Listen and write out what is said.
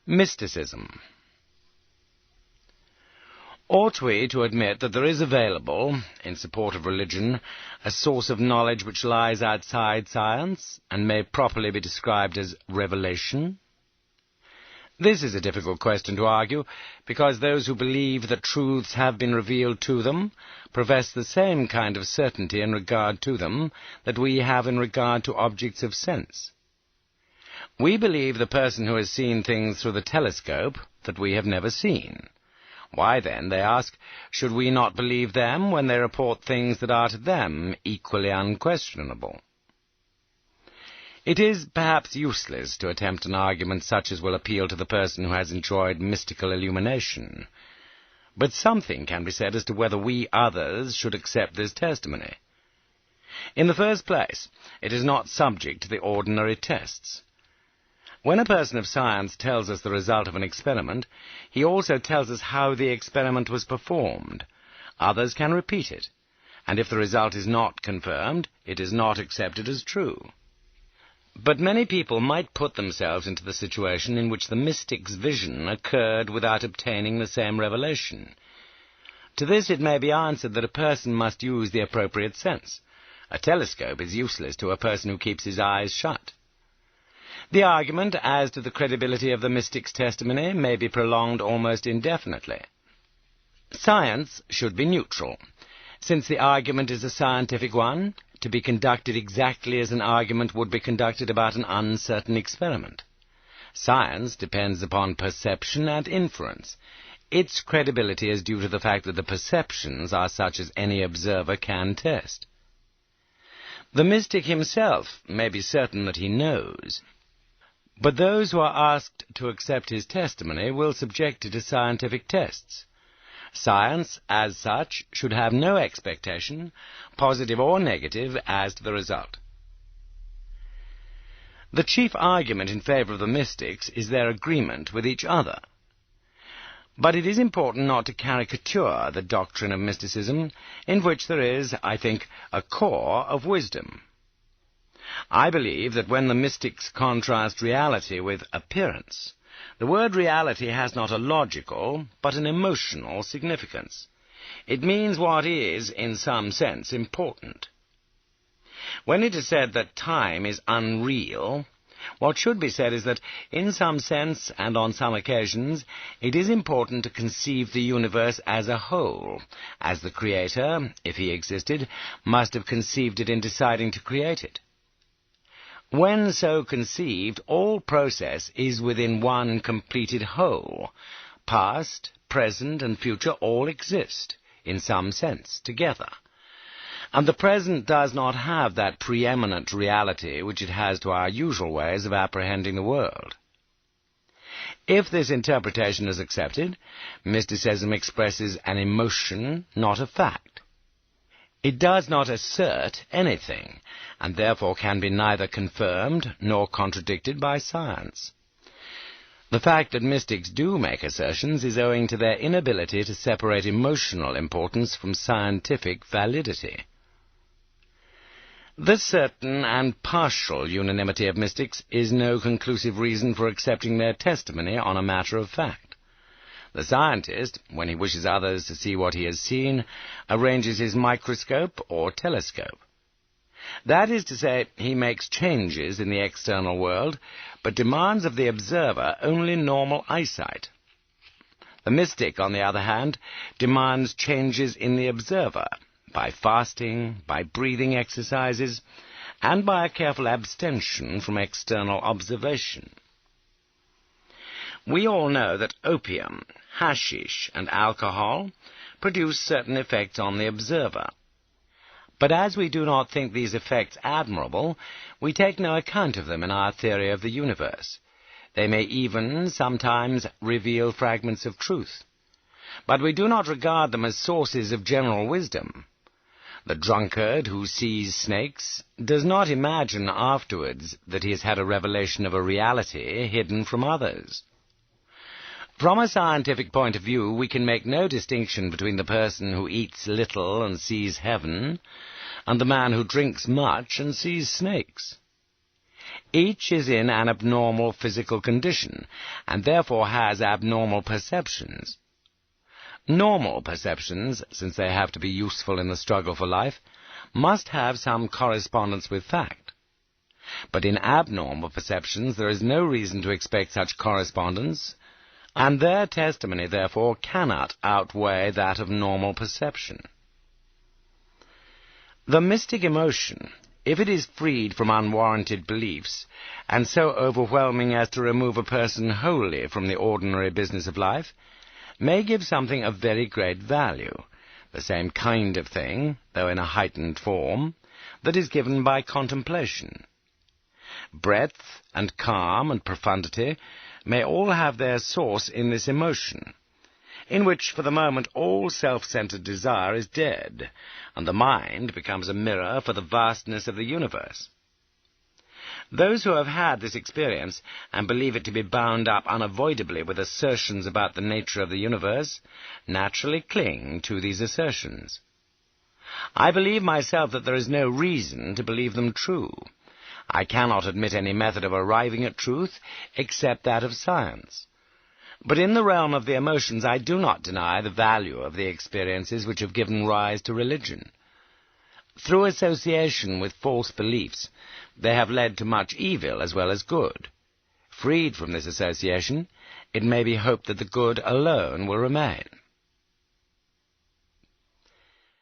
Mysticism. Ought we to admit that there is available, in support of religion, a source of knowledge which lies outside science, and may properly be described as revelation? This is a difficult question to argue, because those who believe that truths have been revealed to them profess the same kind of certainty in regard to them that we have in regard to objects of sense. We believe the person who has seen things through the telescope that we have never seen. Why then, they ask, should we not believe them when they report things that are to them equally unquestionable? It is perhaps useless to attempt an argument such as will appeal to the person who has enjoyed mystical illumination. But something can be said as to whether we others should accept this testimony. In the first place, it is not subject to the ordinary tests. When a person of science tells us the result of an experiment, he also tells us how the experiment was performed. Others can repeat it, and if the result is not confirmed, it is not accepted as true. But many people might put themselves into the situation in which the mystic's vision occurred without obtaining the same revelation. To this it may be answered that a person must use the appropriate sense. A telescope is useless to a person who keeps his eyes shut. The argument as to the credibility of the mystic's testimony may be prolonged almost indefinitely. Science should be neutral, since the argument is a scientific one, to be conducted exactly as an argument would be conducted about an uncertain experiment. Science depends upon perception and inference. Its credibility is due to the fact that the perceptions are such as any observer can test. The mystic himself may be certain that he knows, but those who are asked to accept his testimony will subject it to scientific tests. Science, as such, should have no expectation, positive or negative, as to the result. The chief argument in favor of the mystics is their agreement with each other. But it is important not to caricature the doctrine of mysticism, in which there is, I think, a core of wisdom. I believe that when the mystics contrast reality with appearance, the word reality has not a logical, but an emotional significance. It means what is, in some sense, important. When it is said that time is unreal, what should be said is that, in some sense and on some occasions, it is important to conceive the universe as a whole, as the Creator, if he existed, must have conceived it in deciding to create it. When so conceived, all process is within one completed whole. Past, present, and future all exist, in some sense, together. And the present does not have that preeminent reality which it has to our usual ways of apprehending the world. If this interpretation is accepted, mysticism expresses an emotion, not a fact. It does not assert anything, and therefore can be neither confirmed nor contradicted by science. The fact that mystics do make assertions is owing to their inability to separate emotional importance from scientific validity. The certain and partial unanimity of mystics is no conclusive reason for accepting their testimony on a matter of fact. The scientist, when he wishes others to see what he has seen, arranges his microscope or telescope. That is to say, he makes changes in the external world, but demands of the observer only normal eyesight. The mystic, on the other hand, demands changes in the observer, by fasting, by breathing exercises, and by a careful abstention from external observation. We all know that opium, hashish, and alcohol produce certain effects on the observer. But as we do not think these effects admirable, we take no account of them in our theory of the universe. They may even sometimes reveal fragments of truth. But we do not regard them as sources of general wisdom. The drunkard who sees snakes does not imagine afterwards that he has had a revelation of a reality hidden from others. From a scientific point of view, we can make no distinction between the person who eats little and sees heaven, and the man who drinks much and sees snakes. Each is in an abnormal physical condition, and therefore has abnormal perceptions. Normal perceptions, since they have to be useful in the struggle for life, must have some correspondence with fact. But in abnormal perceptions there is no reason to expect such correspondence, and their testimony, therefore, cannot outweigh that of normal perception. The mystic emotion, if it is freed from unwarranted beliefs, and so overwhelming as to remove a person wholly from the ordinary business of life, may give something of very great value, the same kind of thing, though in a heightened form, that is given by contemplation. Breadth and calm and profundity may all have their source in this emotion, in which for the moment all self-centered desire is dead, and the mind becomes a mirror for the vastness of the universe. Those who have had this experience, and believe it to be bound up unavoidably with assertions about the nature of the universe, naturally cling to these assertions. I believe myself that there is no reason to believe them true. I cannot admit any method of arriving at truth except that of science. But in the realm of the emotions I do not deny the value of the experiences which have given rise to religion. Through association with false beliefs, they have led to much evil as well as good. Freed from this association, it may be hoped that the good alone will remain.